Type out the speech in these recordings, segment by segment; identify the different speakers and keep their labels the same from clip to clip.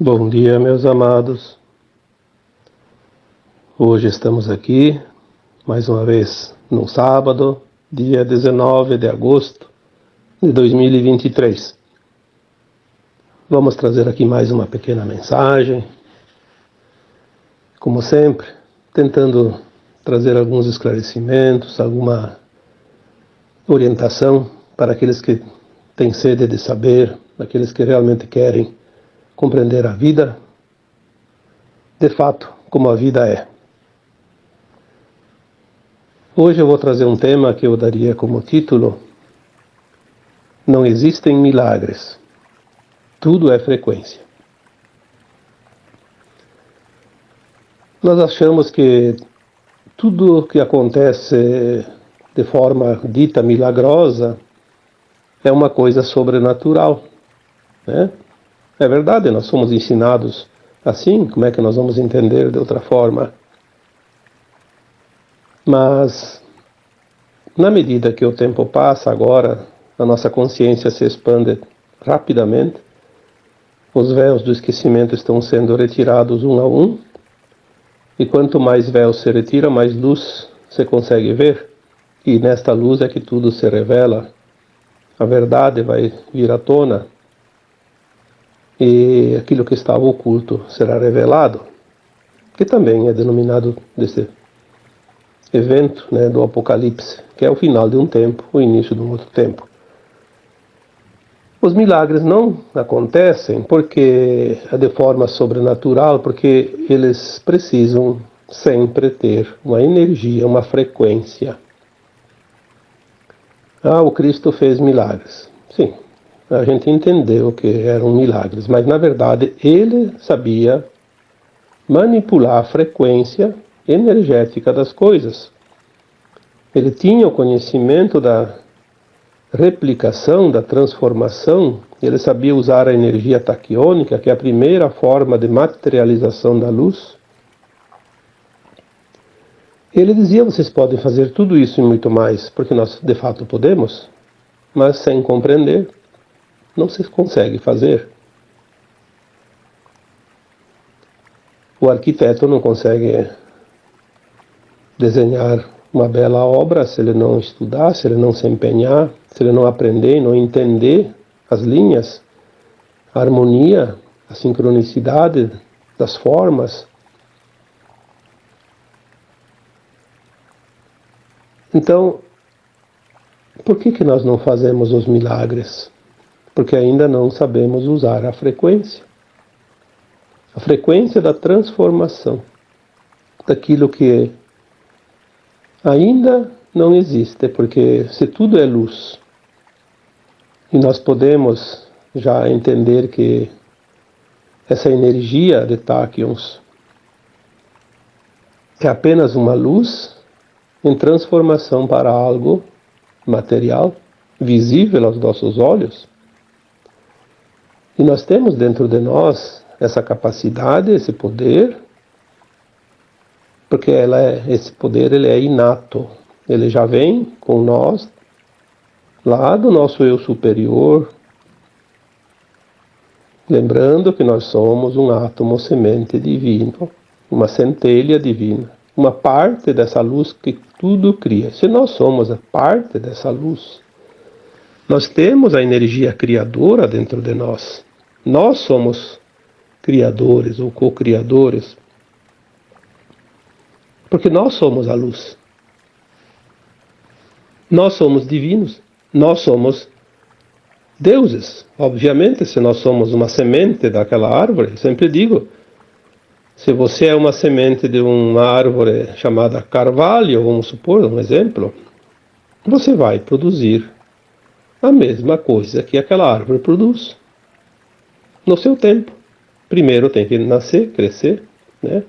Speaker 1: Bom dia, meus amados. Hoje estamos aqui, mais uma vez, no sábado, dia 19 de agosto de 2023. Vamos trazer aqui mais uma pequena mensagem, como sempre, tentando trazer alguns esclarecimentos, alguma orientação para aqueles que têm sede de saber, aqueles que realmente querem compreender a vida, de fato, como a vida é. Hoje eu vou trazer um tema que eu daria como título: Não existem milagres, tudo é frequência. Nós achamos que tudo que acontece de forma dita milagrosa é uma coisa sobrenatural, né? É verdade, nós somos ensinados assim, como é que nós vamos entender de outra forma? Mas, na medida que o tempo passa agora, a nossa consciência se expande rapidamente, os véus do esquecimento estão sendo retirados um a um, e quanto mais véus se retira, mais luz se consegue ver, e nesta luz é que tudo se revela, a verdade vai vir à tona, e aquilo que estava oculto será revelado, que também é denominado desse evento, né, do Apocalipse, que é o final de um tempo, o início de um outro tempo. Os milagres não acontecem porque é de forma sobrenatural, porque eles precisam sempre ter uma energia, uma frequência. O Cristo fez milagres. Sim, a gente entendeu que eram milagres, mas na verdade ele sabia manipular a frequência energética das coisas. Ele tinha o conhecimento da replicação, da transformação. Ele sabia usar a energia taquiônica, que é a primeira forma de materialização da luz. Ele dizia: vocês podem fazer tudo isso e muito mais, porque nós de fato podemos, mas sem compreender, não se consegue fazer. O arquiteto não consegue desenhar uma bela obra se ele não estudar, se ele não se empenhar, se ele não aprender, não entender as linhas, a harmonia, a sincronicidade das formas. Então, por que nós não fazemos os milagres? Porque ainda não sabemos usar a frequência da transformação, daquilo que ainda não existe, porque se tudo é luz, e nós podemos já entender que essa energia de táquions é apenas uma luz em transformação para algo material, visível aos nossos olhos, e nós temos dentro de nós essa capacidade, esse poder, porque esse poder ele é inato, ele já vem com nós, lá do nosso eu superior, lembrando que nós somos um átomo semente divino, uma centelha divina, uma parte dessa luz que tudo cria. Se nós somos a parte dessa luz, nós temos a energia criadora dentro de nós. Nós somos criadores ou co-criadores, porque nós somos a luz. Nós somos divinos, nós somos deuses. Obviamente, se nós somos uma semente daquela árvore, eu sempre digo, se você é uma semente de uma árvore chamada carvalho, vamos supor, um exemplo, você vai produzir a mesma coisa que aquela árvore produz, no seu tempo. Primeiro tem que nascer, crescer, né?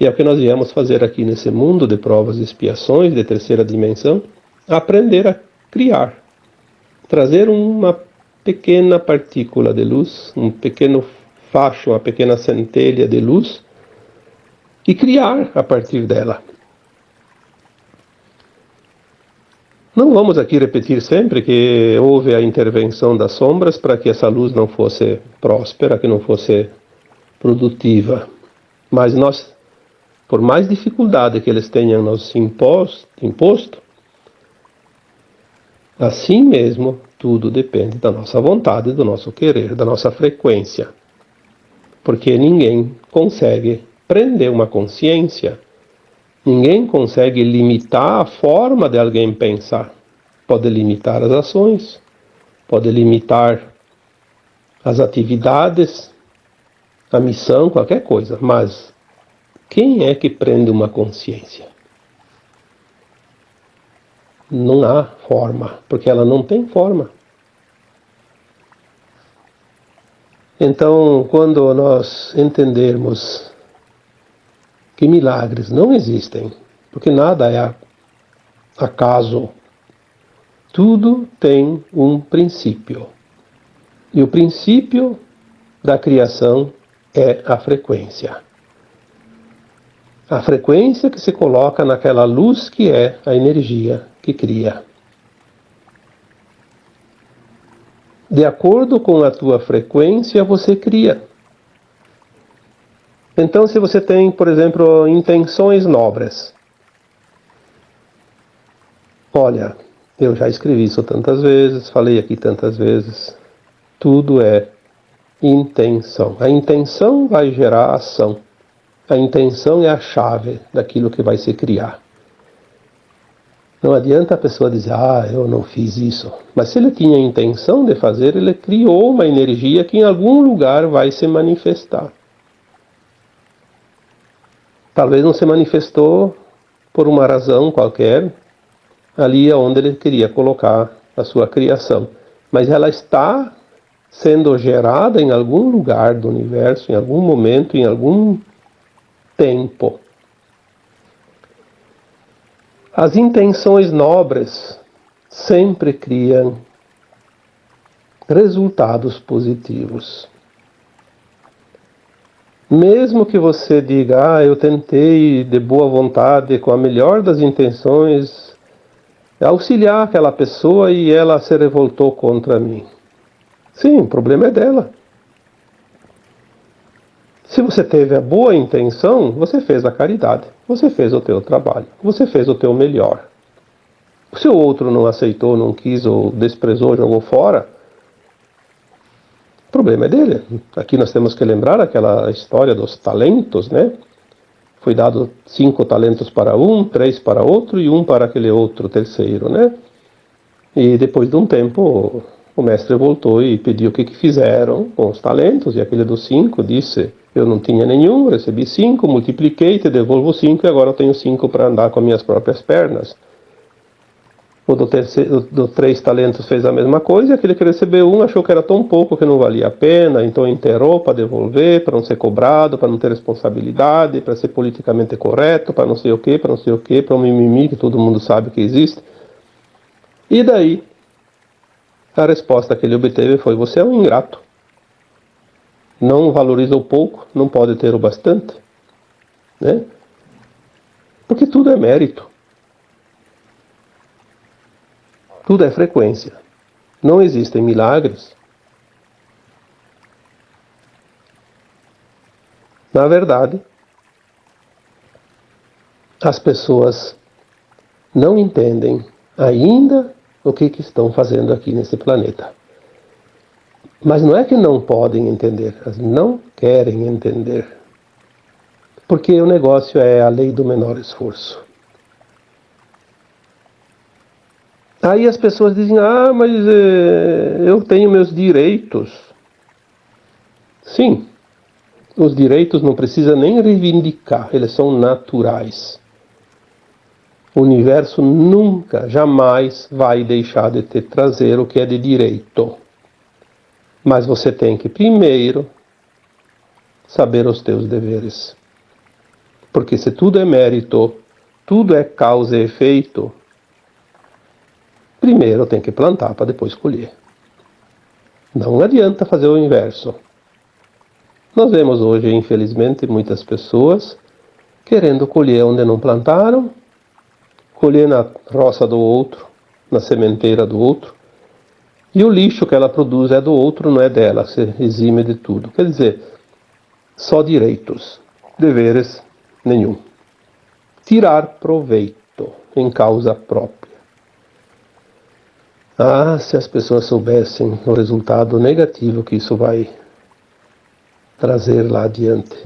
Speaker 1: E é o que nós viemos fazer aqui nesse mundo de provas e expiações, de terceira dimensão, aprender a criar, trazer uma pequena partícula de luz, um pequeno facho, uma pequena centelha de luz, e criar a partir dela. Não vamos aqui repetir sempre que houve a intervenção das sombras para que essa luz não fosse próspera, que não fosse produtiva. Mas nós, por mais dificuldade que eles tenham nos imposto, assim mesmo tudo depende da nossa vontade, do nosso querer, da nossa frequência. Porque ninguém consegue prender uma consciência, ninguém consegue limitar a forma de alguém pensar. Pode limitar as ações, pode limitar as atividades, a missão, qualquer coisa, mas quem é que prende uma consciência? Não há forma, porque ela não tem forma. Então, quando nós entendermos que milagres não existem, porque nada é acaso, tudo tem um princípio. E o princípio da criação é a frequência. A frequência que se coloca naquela luz que é a energia que cria. De acordo com a tua frequência, você cria. Então, se você tem, por exemplo, intenções nobres. Olha, eu já escrevi isso tantas vezes, falei aqui tantas vezes. Tudo é intenção. A intenção vai gerar ação. A intenção é a chave daquilo que vai se criar. Não adianta a pessoa dizer, eu não fiz isso. Mas se ele tinha a intenção de fazer, ele criou uma energia que em algum lugar vai se manifestar. Talvez não se manifestou por uma razão qualquer, ali onde ele queria colocar a sua criação. Mas ela está sendo gerada em algum lugar do universo, em algum momento, em algum tempo. As intenções nobres sempre criam resultados positivos. Mesmo que você diga, eu tentei de boa vontade, com a melhor das intenções, auxiliar aquela pessoa e ela se revoltou contra mim. Sim, o problema é dela. Se você teve a boa intenção, você fez a caridade, você fez o teu trabalho, você fez o teu melhor. Se o outro não aceitou, não quis ou desprezou, jogou fora, o problema é dele. Aqui nós temos que lembrar aquela história dos talentos, né? Foi dado 5 talentos para um, 3 para outro e 1 para aquele outro terceiro, né? E depois de um tempo, o mestre voltou e pediu o que fizeram com os talentos, e aquele dos 5 disse, eu não tinha nenhum, recebi 5, multipliquei, te devolvo 5 e agora eu tenho 5 para andar com as minhas próprias pernas. O do 3 talentos fez a mesma coisa, e aquele que recebeu 1 achou que era tão pouco que não valia a pena, então enterrou para devolver, para não ser cobrado, para não ter responsabilidade, para ser politicamente correto, para não sei o que, para um mimimi que todo mundo sabe que existe. E daí, a resposta que ele obteve foi, você é um ingrato. Não valoriza o pouco, não pode ter o bastante. Né? Porque tudo é mérito. Tudo é frequência. Não existem milagres. Na verdade, as pessoas não entendem ainda o que estão fazendo aqui nesse planeta. Mas não é que não podem entender, elas não querem entender. Porque o negócio é a lei do menor esforço. Aí as pessoas dizem, mas eu tenho meus direitos. Sim, os direitos não precisa nem reivindicar, eles são naturais. O universo nunca, jamais vai deixar de te trazer o que é de direito. Mas você tem que primeiro saber os teus deveres. Porque se tudo é mérito, tudo é causa e efeito, primeiro tem que plantar para depois colher. Não adianta fazer o inverso. Nós vemos hoje, infelizmente, muitas pessoas querendo colher onde não plantaram, colher na roça do outro, na sementeira do outro, e o lixo que ela produz é do outro, não é dela, se exime de tudo. Quer dizer, Só direitos, deveres nenhum. Tirar proveito em causa própria. Ah, se as pessoas soubessem o resultado negativo que isso vai trazer lá adiante.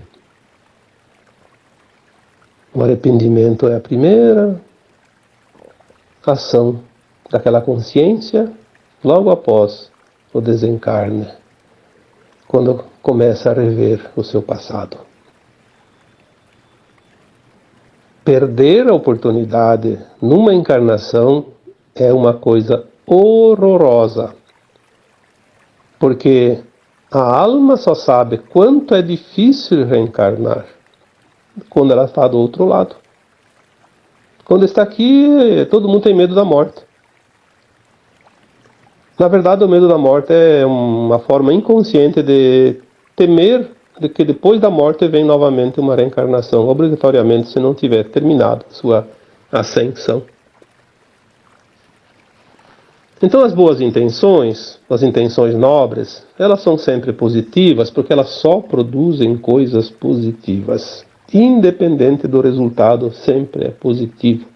Speaker 1: O arrependimento é a primeira ação daquela consciência logo após o desencarne, quando começa a rever o seu passado. Perder a oportunidade numa encarnação é uma coisa horrorosa, porque a alma só sabe quanto é difícil reencarnar quando ela está do outro lado. Quando está aqui, todo mundo tem medo da morte. Na verdade, o medo da morte é uma forma inconsciente de temer de que depois da morte vem novamente uma reencarnação, obrigatoriamente, se não tiver terminado sua ascensão. Então as boas intenções, as intenções nobres, elas são sempre positivas porque elas só produzem coisas positivas. Independente do resultado, sempre é positivo.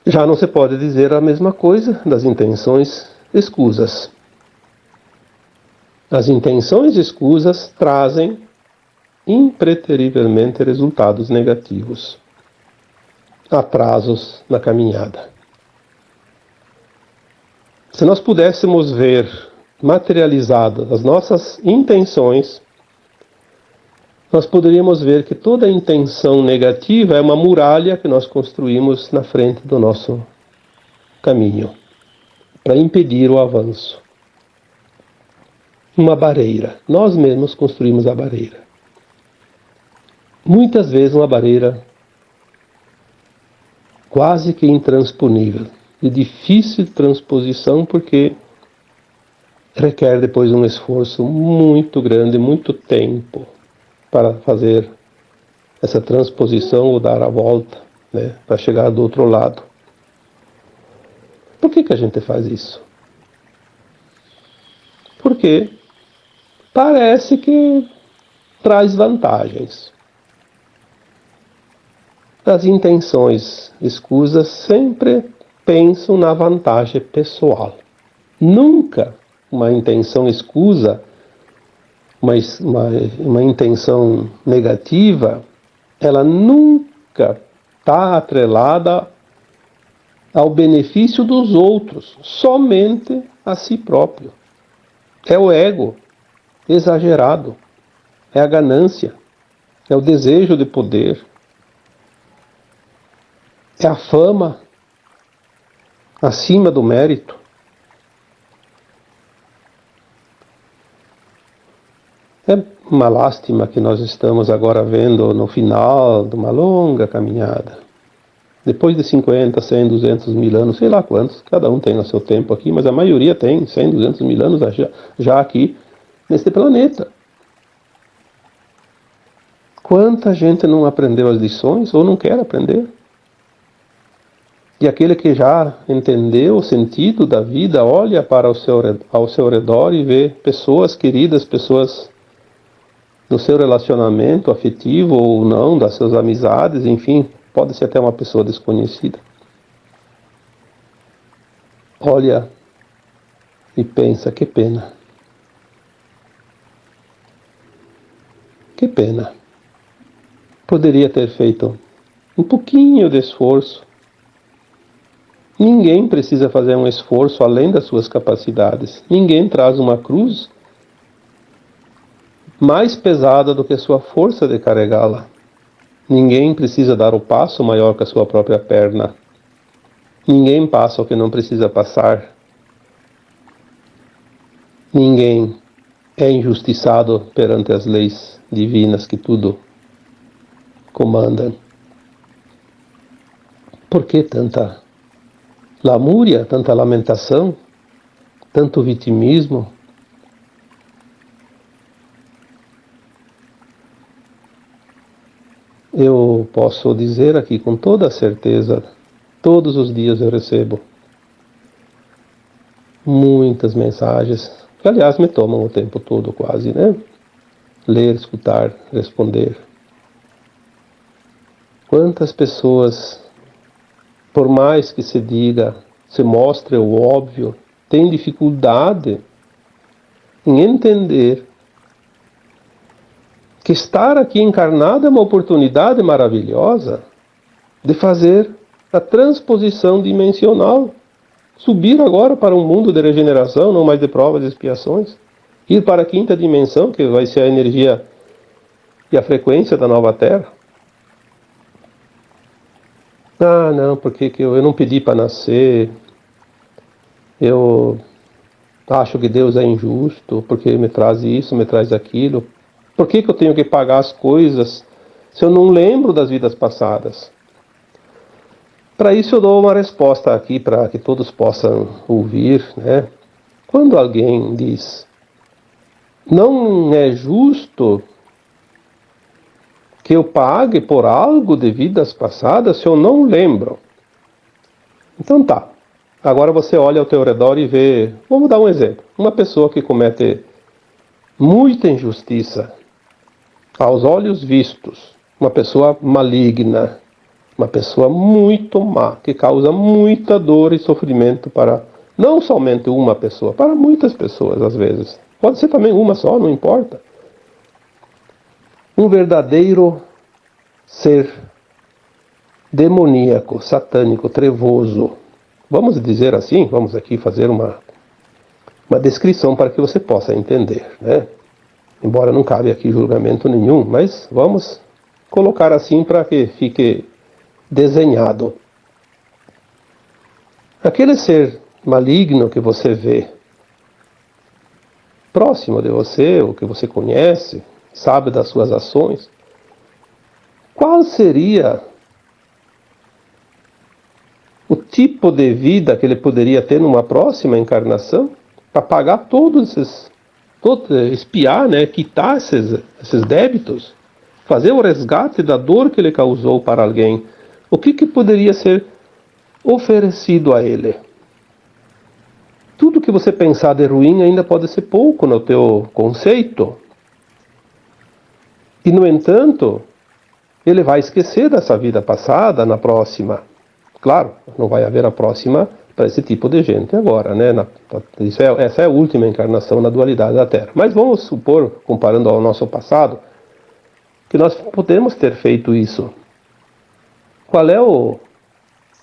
Speaker 1: Já não se pode dizer a mesma coisa das intenções escusas. As intenções escusas trazem impreterivelmente resultados negativos, atrasos na caminhada. Se nós pudéssemos ver materializadas as nossas intenções, nós poderíamos ver que toda intenção negativa é uma muralha que nós construímos na frente do nosso caminho, para impedir o avanço. Uma barreira. Nós mesmos construímos a barreira. Muitas vezes uma barreira quase que intransponível, de difícil transposição, porque requer depois um esforço muito grande, muito tempo, para fazer essa transposição ou dar a volta, né, para chegar do outro lado. Por que a gente faz isso? Porque parece que traz vantagens. As intenções escusas sempre pensam na vantagem pessoal. Nunca uma intenção escusa, uma intenção negativa, ela nunca está atrelada ao benefício dos outros, somente a si próprio. É o ego exagerado, é a ganância, é o desejo de poder, é a fama acima do mérito. É uma lástima que nós estamos agora vendo no final de uma longa caminhada. Depois de 50, 100, 200 mil anos, sei lá quantos, cada um tem o seu tempo aqui, mas a maioria tem 100, 200 mil anos já aqui neste planeta. Quanta gente não aprendeu as lições ou não quer aprender? E aquele que já entendeu o sentido da vida, olha para ao seu redor e vê pessoas queridas, pessoas do seu relacionamento afetivo ou não, das suas amizades, enfim, pode ser até uma pessoa desconhecida. Olha e pensa, que pena. Que pena. Poderia ter feito um pouquinho de esforço. Ninguém precisa fazer um esforço além das suas capacidades. Ninguém traz uma cruz mais pesada do que a sua força de carregá-la. Ninguém precisa dar o passo maior que a sua própria perna. Ninguém passa o que não precisa passar. Ninguém é injustiçado perante as leis divinas que tudo comandam. Por que tanta lamúria, tanta lamentação, tanto vitimismo? Eu posso dizer aqui com toda certeza, todos os dias eu recebo muitas mensagens que aliás me tomam o tempo todo quase, né? Ler, escutar, responder. Quantas pessoas, por mais que se diga, se mostre o óbvio, têm dificuldade em entender que estar aqui encarnado é uma oportunidade maravilhosa de fazer a transposição dimensional, subir agora para um mundo de regeneração, não mais de provas e expiações, ir para a quinta dimensão, que vai ser a energia e a frequência da nova Terra. Ah, não, porque eu não pedi para nascer, eu acho que Deus é injusto, porque me traz isso, me traz aquilo. Por que eu tenho que pagar as coisas se eu não lembro das vidas passadas? Para isso eu dou uma resposta aqui para que todos possam ouvir, né? Quando alguém diz, não é justo que eu pague por algo de vidas passadas se eu não lembro. Então tá, agora você olha ao teu redor e vê, vamos dar um exemplo, uma pessoa que comete muita injustiça aos olhos vistos, uma pessoa maligna, uma pessoa muito má, que causa muita dor e sofrimento para não somente uma pessoa, para muitas pessoas às vezes. Pode ser também uma só, não importa. Um verdadeiro ser demoníaco, satânico, trevoso. Vamos dizer assim, vamos aqui fazer uma descrição para que você possa entender, né? Embora não cabe aqui julgamento nenhum, mas vamos colocar assim para que fique desenhado. Aquele ser maligno que você vê próximo de você, ou que você conhece, sabe das suas ações, qual seria o tipo de vida que ele poderia ter numa próxima encarnação para pagar espiar, né, quitar esses débitos, fazer o resgate da dor que ele causou para alguém? O que poderia ser oferecido a ele? Tudo que você pensar de ruim ainda pode ser pouco no teu conceito. E, no entanto, ele vai esquecer dessa vida passada na próxima. Claro, não vai haver a próxima para esse tipo de gente agora, né? Essa é a última encarnação na dualidade da Terra. Mas vamos supor, comparando ao nosso passado, que nós podemos ter feito isso. Qual é o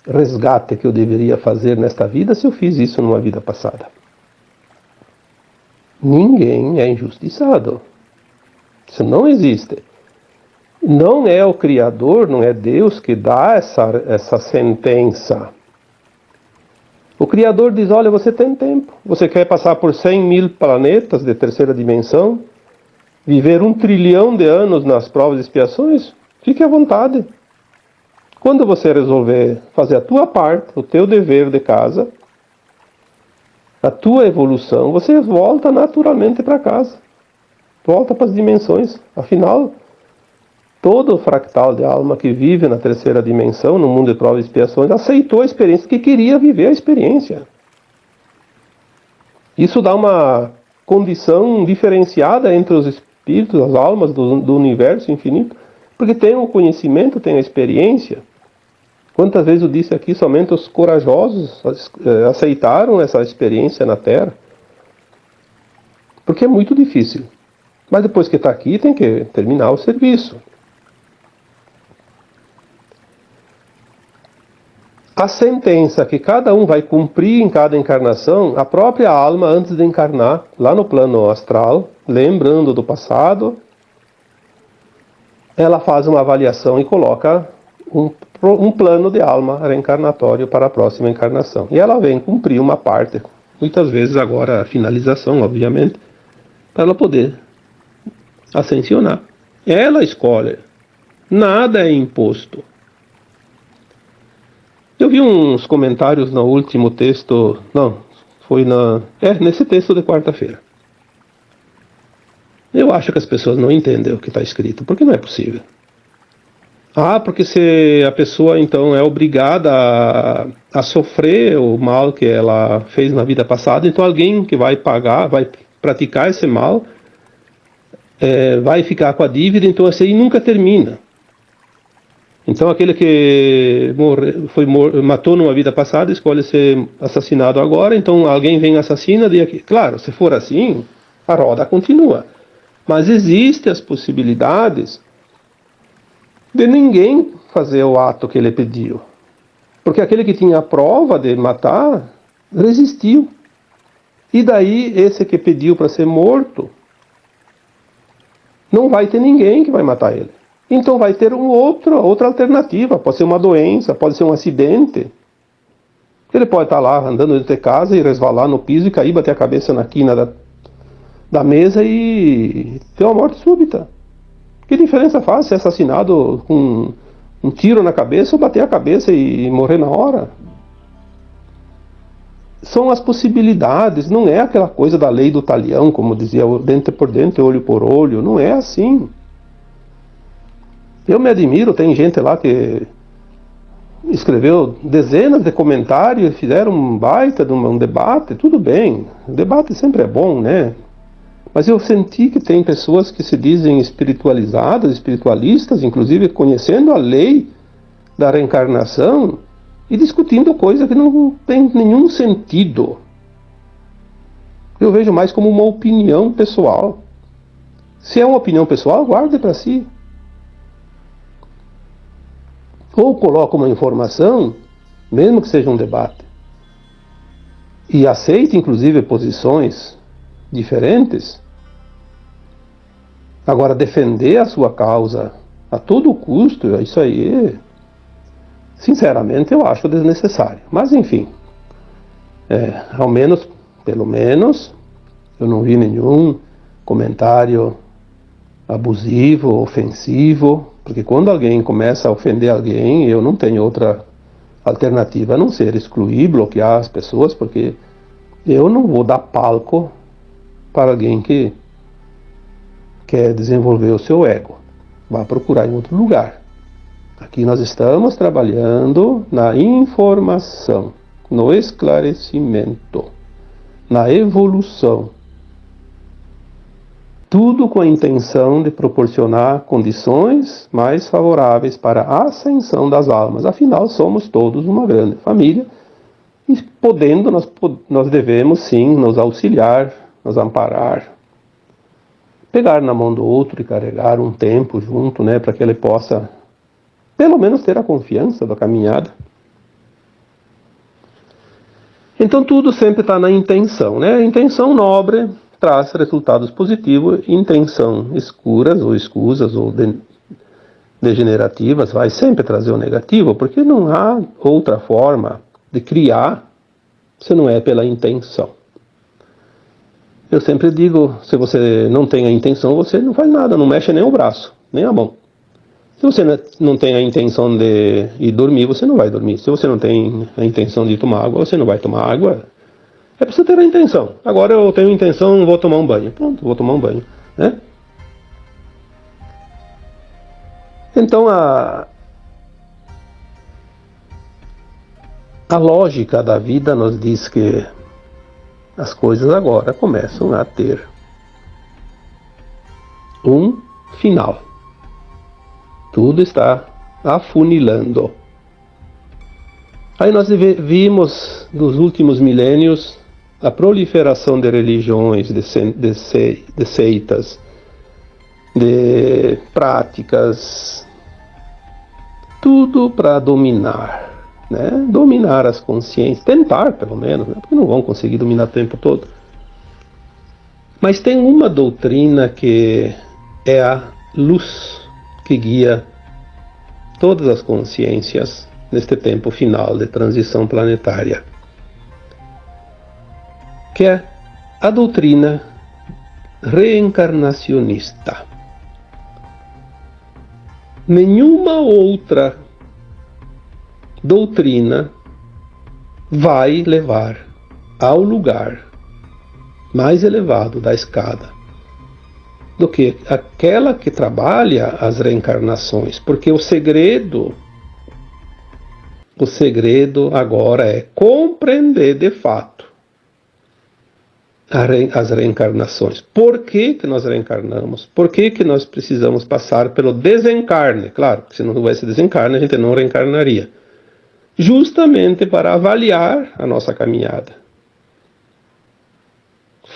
Speaker 1: resgate que eu deveria fazer nesta vida se eu fiz isso numa vida passada? Ninguém é injustiçado. Isso não existe. Não é o Criador, não é Deus que dá essa sentença. O Criador diz, olha, você tem tempo. Você quer passar por 100.000 planetas de terceira dimensão? Viver 1 trilhão de anos nas provas e expiações? Fique à vontade. Quando você resolver fazer a tua parte, o teu dever de casa, a tua evolução, você volta naturalmente para casa. Volta para as dimensões. Afinal, todo fractal de alma que vive na terceira dimensão, no mundo de provas e expiações, aceitou a experiência, que queria viver a experiência. Isso dá uma condição diferenciada entre os espíritos, as almas do universo infinito, porque tem o conhecimento, tem a experiência. Quantas vezes eu disse aqui, somente os corajosos aceitaram essa experiência na Terra? Porque é muito difícil. Mas depois que está aqui, tem que terminar o serviço. A sentença que cada um vai cumprir em cada encarnação, a própria alma, antes de encarnar, lá no plano astral, lembrando do passado, ela faz uma avaliação e coloca um plano de alma reencarnatório para a próxima encarnação. E ela vem cumprir uma parte, muitas vezes agora a finalização, obviamente, para ela poder ascensionar. Ela escolhe, nada é imposto. Eu vi uns comentários no último texto, nesse texto de quarta-feira. Eu acho que as pessoas não entendem o que está escrito, porque não é possível. Porque se a pessoa então é obrigada a sofrer o mal que ela fez na vida passada, então alguém que vai pagar, vai praticar esse mal, vai ficar com a dívida, então esse aí nunca termina. Então aquele que matou numa vida passada escolhe ser assassinado agora, então alguém vem e assassina, claro, se for assim, a roda continua. Mas existem as possibilidades de ninguém fazer o ato que ele pediu. Porque aquele que tinha a prova de matar, resistiu. E daí, esse que pediu para ser morto, não vai ter ninguém que vai matar ele. Então vai ter outra alternativa. Pode ser uma doença, pode ser um acidente. Ele pode estar lá andando dentro de casa e resvalar no piso e cair, bater a cabeça na quina da mesa e ter uma morte súbita. Que diferença faz ser assassinado com um tiro na cabeça ou bater a cabeça e morrer na hora? São as possibilidades, não é aquela coisa da lei do talião, como dizia, dente por dente, olho por olho, não é assim. Eu me admiro, tem gente lá que escreveu dezenas de comentários, fizeram um baita de um debate, tudo bem, o debate sempre é bom, né? Mas eu senti que tem pessoas que se dizem espiritualizadas, espiritualistas, inclusive conhecendo a lei da reencarnação e discutindo coisa que não tem nenhum sentido. Eu vejo mais como uma opinião pessoal. Se é uma opinião pessoal, guarde para si. Ou coloque uma informação, mesmo que seja um debate, e aceite inclusive posições diferentes. Agora, defender a sua causa a todo custo, isso aí, sinceramente, eu acho desnecessário. Mas, enfim, pelo menos, eu não vi nenhum comentário abusivo, ofensivo, porque quando alguém começa a ofender alguém, eu não tenho outra alternativa a não ser excluir, bloquear as pessoas, porque eu não vou dar palco para alguém que quer desenvolver o seu ego. Vá procurar em outro lugar. Aqui nós estamos trabalhando na informação, no esclarecimento, na evolução. Tudo com a intenção de proporcionar condições mais favoráveis para a ascensão das almas. Afinal, somos todos uma grande família e nós devemos sim nos auxiliar, nos amparar, pegar na mão do outro e carregar um tempo junto, né, para que ele possa pelo menos ter a confiança da caminhada. Então tudo sempre está na intenção, né? A intenção nobre traz resultados positivos, intenção escuras ou escusas ou degenerativas vai sempre trazer o negativo, porque não há outra forma de criar se não é pela intenção. Eu sempre digo, se você não tem a intenção, você não faz nada, não mexe nem o braço, nem a mão. Se você não tem a intenção de ir dormir, você não vai dormir. Se você não tem a intenção de tomar água, você não vai tomar água. É preciso ter a intenção. Agora eu tenho a intenção, vou tomar um banho. Pronto, vou tomar um banho, né? Então a lógica da vida nos diz que as coisas agora começam a ter um final. Tudo está afunilando. Aí nós vimos nos últimos milênios a proliferação de religiões, de seitas, de práticas, tudo para dominar, né? Dominar as consciências, tentar pelo menos, né? Porque não vão conseguir dominar o tempo todo. Mas tem uma doutrina que é a luz que guia todas as consciências neste tempo final de transição planetária, que é a doutrina reencarnacionista. Nenhuma outra doutrina vai levar ao lugar mais elevado da escada do que aquela que trabalha as reencarnações, porque o segredo agora é compreender de fato as reencarnações. Por que que nós reencarnamos? Por que que nós precisamos passar pelo desencarne? Claro, se não houvesse desencarne, a gente não reencarnaria. Justamente para avaliar a nossa caminhada.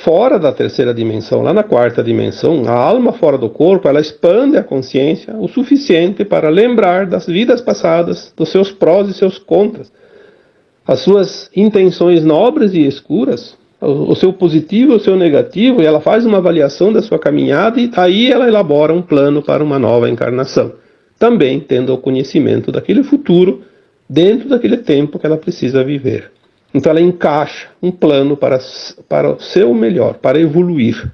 Speaker 1: Fora da terceira dimensão, lá na quarta dimensão, a alma fora do corpo, ela expande a consciência o suficiente para lembrar das vidas passadas, dos seus prós e seus contras, as suas intenções nobres e escuras, o seu positivo e o seu negativo, e ela faz uma avaliação da sua caminhada e aí ela elabora um plano para uma nova encarnação, também tendo o conhecimento daquele futuro dentro daquele tempo que ela precisa viver. Então ela encaixa um plano para o seu melhor, para evoluir.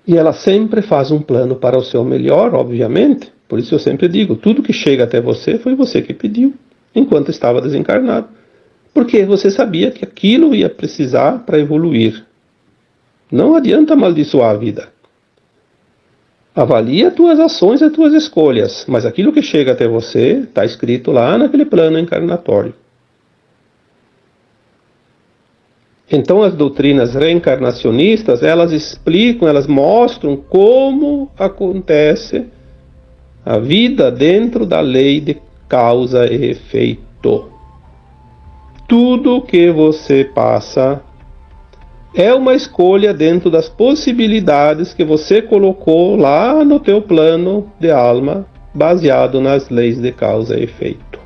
Speaker 1: E ela sempre faz um plano para o seu melhor, obviamente. Por isso eu sempre digo, tudo que chega até você foi você que pediu, enquanto estava desencarnado. Porque você sabia que aquilo ia precisar para evoluir. Não adianta amaldiçoar a vida. Avalie as tuas ações e as tuas escolhas, mas aquilo que chega até você está escrito lá naquele plano encarnatório. Então as doutrinas reencarnacionistas, elas explicam, elas mostram como acontece a vida dentro da lei de causa e efeito. Tudo que você passa é uma escolha dentro das possibilidades que você colocou lá no teu plano de alma, baseado nas leis de causa e efeito.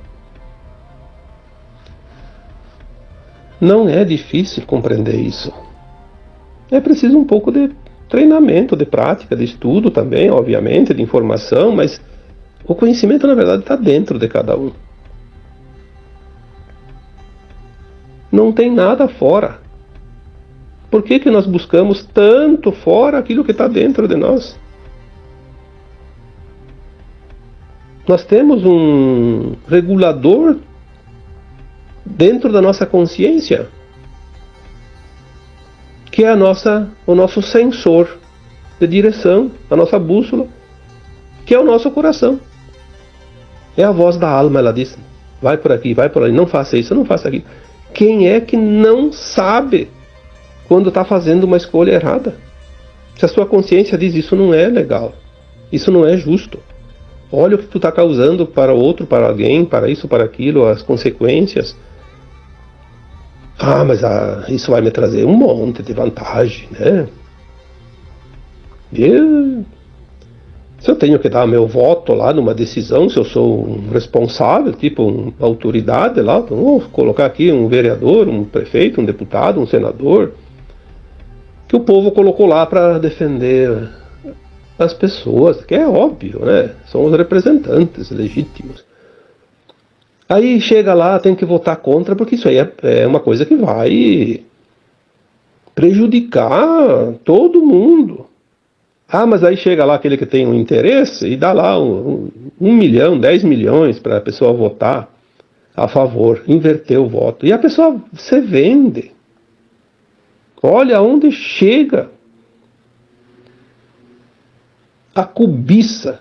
Speaker 1: Não é difícil compreender isso. É preciso um pouco de treinamento, de prática, de estudo também, obviamente, de informação, mas o conhecimento, na verdade, está dentro de cada um. Não tem nada fora. Por que que nós buscamos tanto fora aquilo que está dentro de nós? Nós temos um regulador dentro da nossa consciência, que é o nosso sensor de direção, a nossa bússola, que é o nosso coração. É a voz da alma, ela diz, vai por aqui, vai por ali, não faça isso, não faça aquilo. Quem é que não sabe quando está fazendo uma escolha errada? Se a sua consciência diz, isso não é legal, isso não é justo, olha o que tu está causando para outro, para alguém, para isso, para aquilo, as consequências. Mas isso vai me trazer um monte de vantagem, né? Se eu tenho que dar meu voto lá numa decisão, se eu sou um responsável, tipo uma autoridade lá, então vou colocar aqui um vereador, um prefeito, um deputado, um senador, que o povo colocou lá para defender as pessoas, que é óbvio, né? São os representantes legítimos. Aí chega lá, tem que votar contra, porque isso aí é uma coisa que vai prejudicar todo mundo. Mas aí chega lá aquele que tem um interesse e dá lá 1 milhão, 10 milhões para a pessoa votar a favor, inverter o voto. E a pessoa se vende. Olha onde chega a cobiça,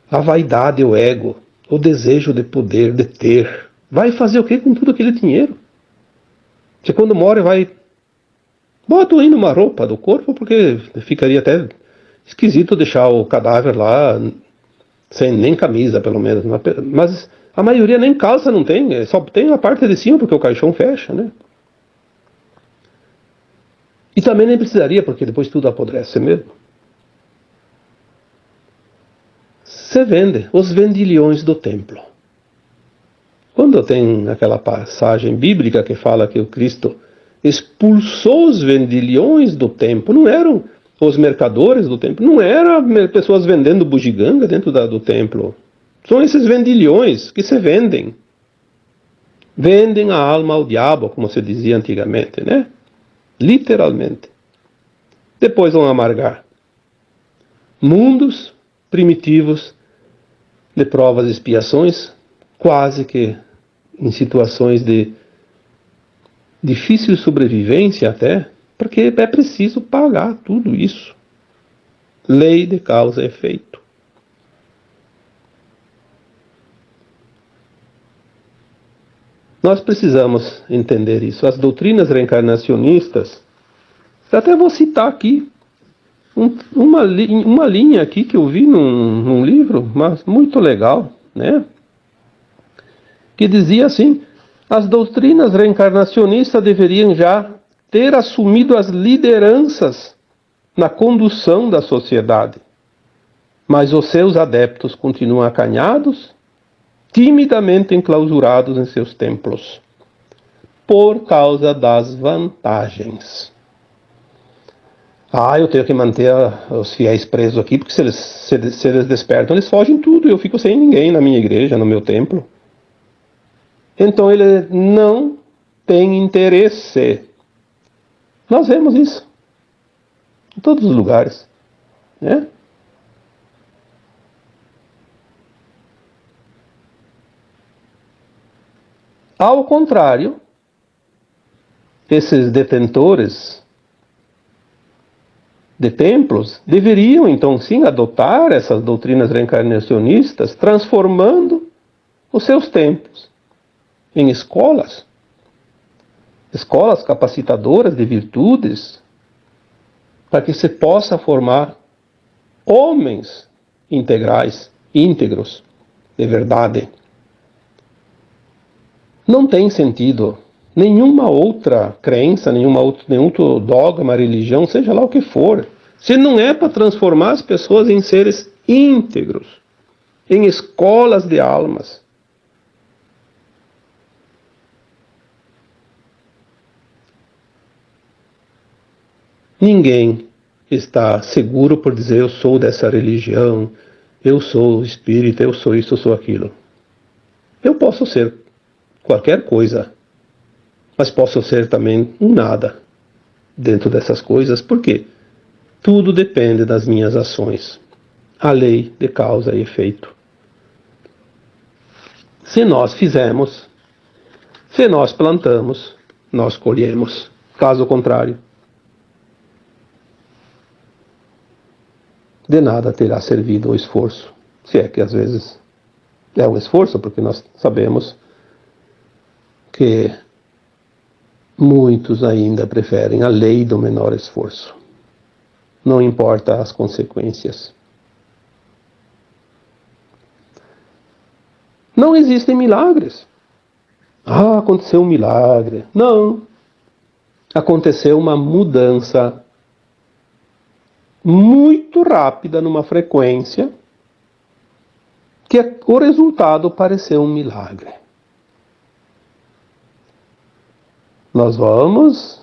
Speaker 1: a vaidade, o ego, o desejo de poder, de ter. Vai fazer o que com tudo aquele dinheiro? Você quando morre vai... Bota aí numa roupa do corpo, porque ficaria até esquisito deixar o cadáver lá sem nem camisa, pelo menos. Mas a maioria nem calça não tem, só tem a parte de cima, porque o caixão fecha, né? E também nem precisaria, porque depois tudo apodrece mesmo. Se vende os vendilhões do templo. Quando tem aquela passagem bíblica que fala que o Cristo expulsou os vendilhões do templo, não eram os mercadores do templo, não eram pessoas vendendo bugiganga dentro do templo. São esses vendilhões que se vendem. Vendem a alma ao diabo, como se dizia antigamente, né? Literalmente. Depois vão amargar mundos primitivos de provas e expiações, quase que em situações de difícil sobrevivência até, porque é preciso pagar tudo isso. Lei de causa e efeito. Nós precisamos entender isso. As doutrinas reencarnacionistas, eu até vou citar aqui uma linha aqui que eu vi num livro, mas muito legal, né? Que dizia assim: as doutrinas reencarnacionistas deveriam já ter assumido as lideranças na condução da sociedade, mas os seus adeptos continuam acanhados, timidamente enclausurados em seus templos, por causa das vantagens. Eu tenho que manter os fiéis presos aqui, porque se eles despertam, eles fogem tudo, eu fico sem ninguém na minha igreja, no meu templo. Então ele não tem interesse. Nós vemos isso em todos os lugares, né? Ao contrário, esses detentores de templos deveriam, então, sim, adotar essas doutrinas reencarnacionistas, transformando os seus templos em escolas capacitadoras de virtudes, para que se possa formar homens integrais, íntegros, de verdade. Não tem sentido nenhuma outra crença, nenhum outro dogma, religião, seja lá o que for, se não é para transformar as pessoas em seres íntegros, em escolas de almas. Ninguém está seguro por dizer eu sou dessa religião, eu sou espírita, eu sou isso, eu sou aquilo. Eu posso ser qualquer coisa, mas posso ser também um nada dentro dessas coisas, porque tudo depende das minhas ações. A lei de causa e efeito. Se nós fizermos, se nós plantamos, nós colhemos. Caso contrário, de nada terá servido o esforço. Se é que às vezes é um esforço, porque nós sabemos que muitos ainda preferem a lei do menor esforço. Não importa as consequências. Não existem milagres. Aconteceu um milagre. Não. Aconteceu uma mudança muito rápida numa frequência que o resultado pareceu um milagre. Nós vamos,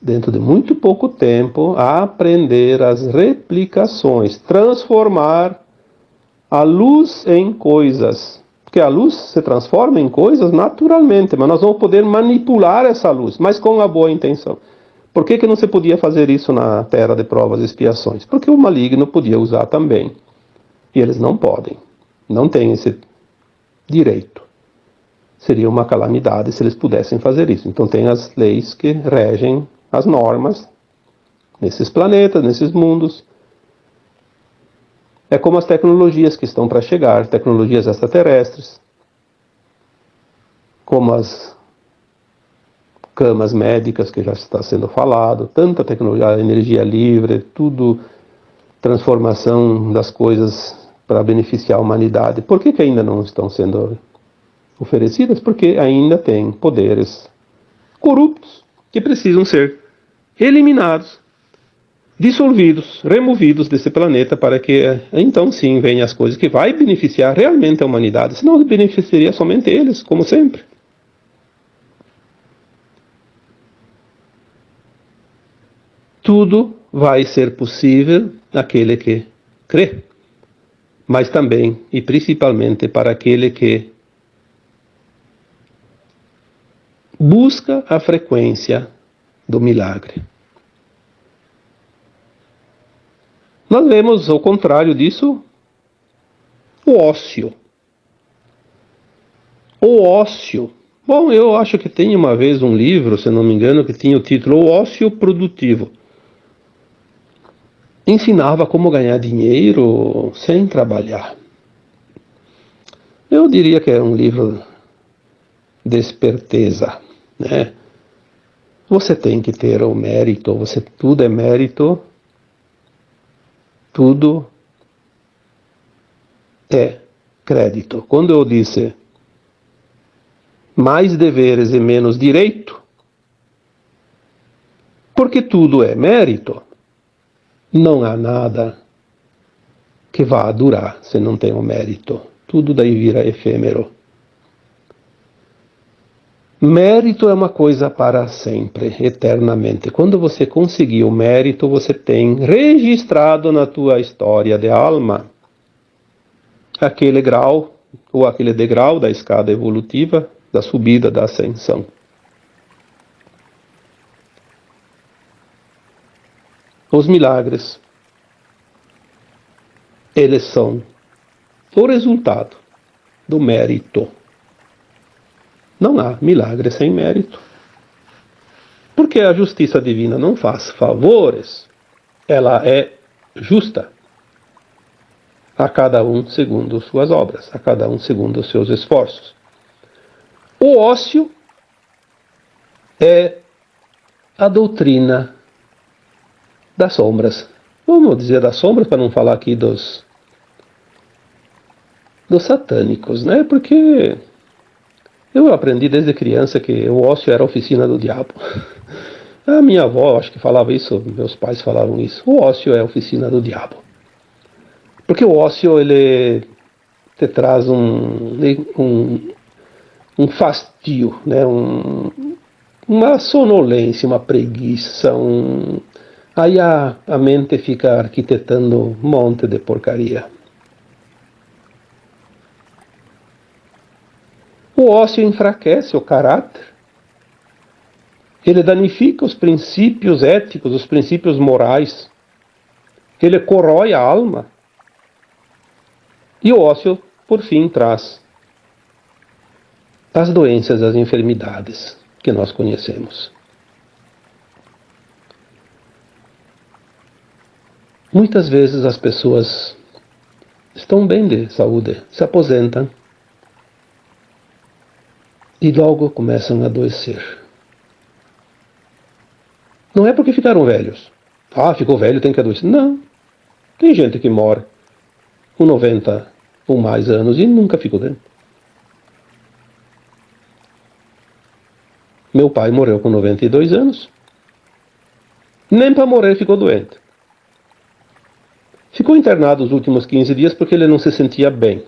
Speaker 1: dentro de muito pouco tempo, aprender as replicações, transformar a luz em coisas. Porque a luz se transforma em coisas naturalmente, mas nós vamos poder manipular essa luz, mas com a boa intenção. Por que não se podia fazer isso na terra de provas e expiações? Porque o maligno podia usar também. E eles não podem. Não têm esse direito. Seria uma calamidade se eles pudessem fazer isso. Então tem as leis que regem as normas nesses planetas, nesses mundos. É como as tecnologias que estão para chegar, tecnologias extraterrestres, como as camas médicas que já está sendo falado, tanta tecnologia, a energia livre, tudo, transformação das coisas para beneficiar a humanidade. Por que ainda não estão sendo oferecidas? Porque ainda tem poderes corruptos que precisam ser eliminados, dissolvidos, removidos desse planeta, para que então sim venham as coisas que vai beneficiar realmente a humanidade. Senão beneficiaria somente eles, como sempre. Tudo vai ser possível naquele que crê, mas também e principalmente para aquele que busca a frequência do milagre. Nós vemos, ao contrário disso, o ócio. O ócio. Bom, eu acho que tem uma vez um livro, se não me engano, que tinha o título O Ócio Produtivo. Ensinava como ganhar dinheiro sem trabalhar. Eu diria que é um livro desperteza, né? Você tem que ter o mérito, tudo é mérito, tudo é crédito. Quando eu disse mais deveres e menos direito, porque tudo é mérito, não há nada que vá durar se não tem o mérito. Tudo daí vira efêmero. Mérito é uma coisa para sempre, eternamente. Quando você conseguir o mérito, você tem registrado na tua história de alma aquele grau ou aquele degrau da escada evolutiva, da subida, da ascensão. Os milagres, eles são o resultado do mérito. Não há milagre sem mérito. Porque a justiça divina não faz favores, ela é justa. A cada um segundo suas obras, a cada um segundo os seus esforços. O ócio é a doutrina das sombras. Vamos dizer das sombras para não falar aqui dos satânicos, né? Porque eu aprendi desde criança que o ócio era a oficina do diabo. A minha avó, acho que falava isso, meus pais falavam isso. O ócio é a oficina do diabo. Porque o ócio, ele te traz um fastio, né? Uma sonolência, uma preguiça. Aí a mente fica arquitetando um monte de porcaria. O ócio enfraquece o caráter, ele danifica os princípios éticos, os princípios morais, ele corrói a alma. E o ócio, por fim, traz as doenças, as enfermidades que nós conhecemos. Muitas vezes as pessoas estão bem de saúde, se aposentam, e logo começam a adoecer. Não é porque ficaram velhos. Ah, ficou velho, tem que adoecer. Não. Tem gente que morre com 90 ou mais anos e nunca ficou doente. Meu pai morreu com 92 anos. Nem para morrer ficou doente. Ficou internado os últimos 15 dias porque ele não se sentia bem.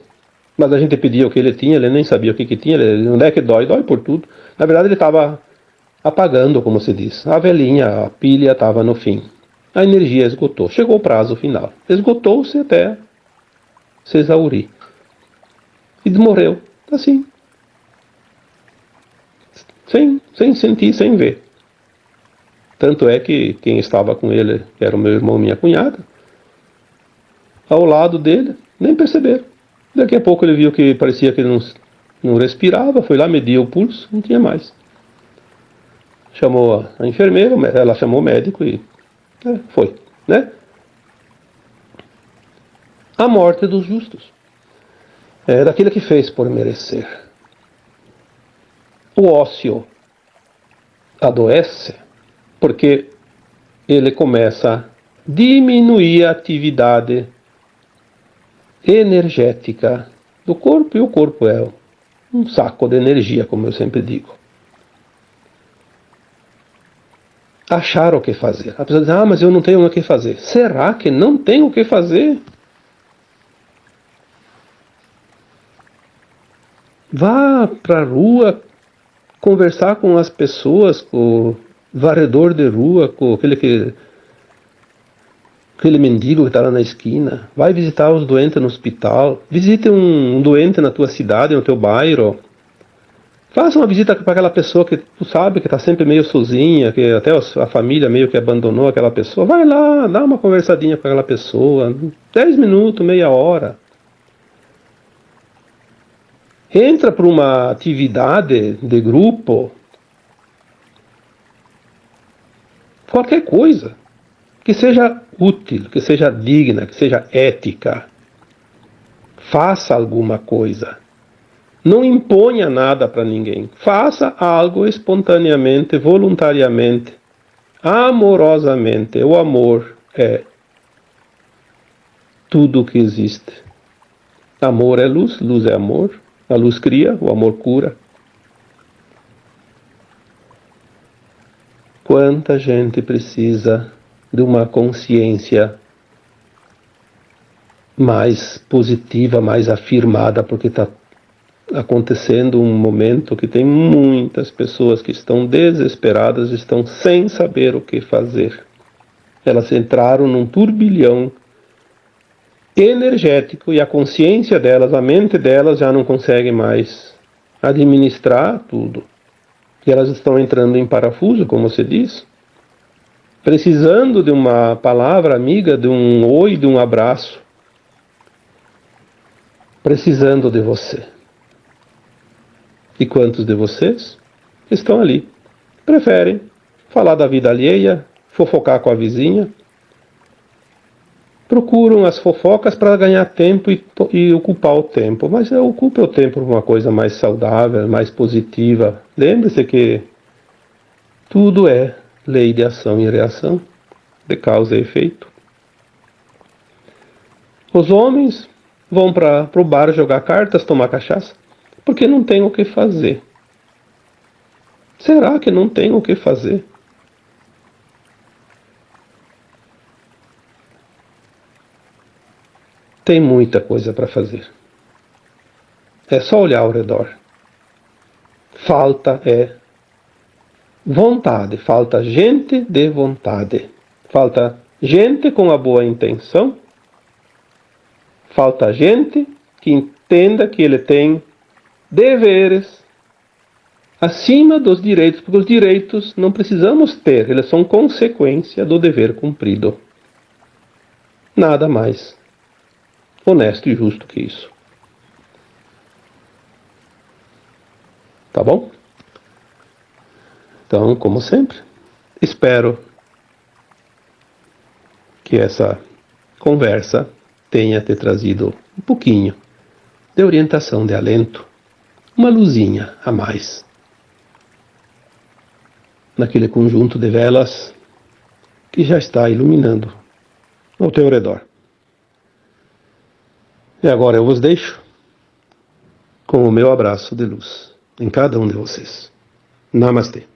Speaker 1: Mas a gente pedia o que ele tinha, ele nem sabia o que tinha. Onde é que dói? Dói por tudo. Na verdade ele estava apagando, como se diz. A velhinha, a pilha estava no fim. A energia esgotou. Chegou o prazo final. Esgotou-se até se exaurir. E morreu. Assim. Sem sentir, sem ver. Tanto é que quem estava com ele, que era o meu irmão e minha cunhada, ao lado dele, nem perceberam. Daqui a pouco ele viu que parecia que ele não respirava, foi lá, mediu o pulso, não tinha mais. Chamou a enfermeira, ela chamou o médico e foi, né? A morte dos justos. É daquele que fez por merecer. O ócio adoece porque ele começa a diminuir a atividade energética do corpo, e o corpo é um saco de energia, como eu sempre digo. Achar o que fazer. A pessoa diz, mas eu não tenho o que fazer. Será que não tem o que fazer? Vá para a rua conversar com as pessoas, com o varredor de rua, com aquele mendigo que está lá na esquina. Vai visitar os doentes no hospital. Visite um doente na tua cidade, no teu bairro. Faça uma visita para aquela pessoa que tu sabe que está sempre meio sozinha, que até a família meio que abandonou aquela pessoa. Vai lá, dá uma conversadinha com aquela pessoa. 10 minutos, meia hora. Entra para uma atividade de grupo. Qualquer coisa que seja útil, que seja digna, que seja ética. Faça alguma coisa. Não imponha nada para ninguém. Faça algo espontaneamente, voluntariamente, amorosamente. O amor é tudo o que existe. Amor é luz, luz é amor. A luz cria, o amor cura. Quanta gente precisa de uma consciência mais positiva, mais afirmada, porque está acontecendo um momento que tem muitas pessoas que estão desesperadas, estão sem saber o que fazer. Elas entraram num turbilhão energético e a consciência delas, a mente delas já não consegue mais administrar tudo. E elas estão entrando em parafuso, como você diz, precisando de uma palavra amiga, de um oi, de um abraço, precisando de você. E quantos de vocês estão ali? Preferem falar da vida alheia, fofocar com a vizinha, procuram as fofocas para ganhar tempo e ocupar o tempo, mas ocupe o tempo por uma coisa mais saudável, mais positiva. Lembre-se que tudo é lei de ação e reação, de causa e efeito. Os homens vão para o bar jogar cartas, tomar cachaça, porque não tem o que fazer. Será que não tem o que fazer? Tem muita coisa para fazer. É só olhar ao redor. Falta vontade, falta gente de vontade. Falta gente com a boa intenção. Falta gente que entenda que ele tem deveres acima dos direitos, porque os direitos não precisamos ter, eles são consequência do dever cumprido. Nada mais honesto e justo que isso. Tá bom? Então, como sempre, espero que essa conversa tenha te trazido um pouquinho de orientação, de alento, uma luzinha a mais naquele conjunto de velas que já está iluminando ao teu redor. E agora eu vos deixo com o meu abraço de luz em cada um de vocês. Namastê.